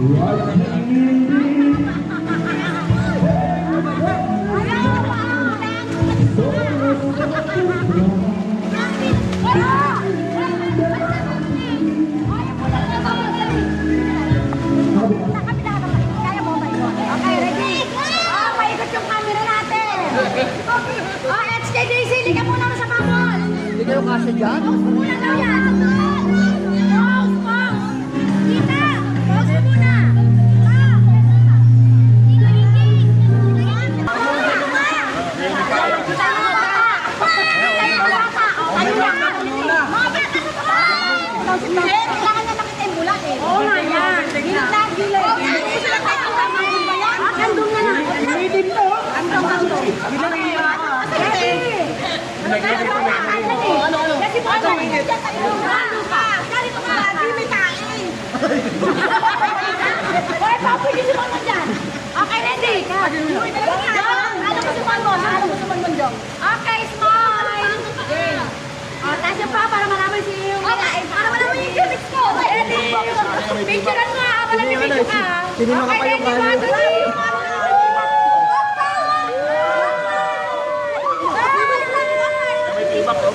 Hindi kayo kasya dyan? Muna daw yan! Kita! Pause muna! Kailangan na nakita yung bulat eh. Oo nga yan. Andong na na. Kasi po ano eh. Ganito ka. Di may kain. Hoy, papuli si Monmon dyan. Okay, ready? Ano ko si Monmon? Ano ko si Monmon dyan? Okay, smile. Taas yung pa para malaman si yung para malaman yung gimmicks ko. Ready? Picturean mo ha. Wala may picture ka. Okay, ready? 1, 2, 3. May tibak, oh.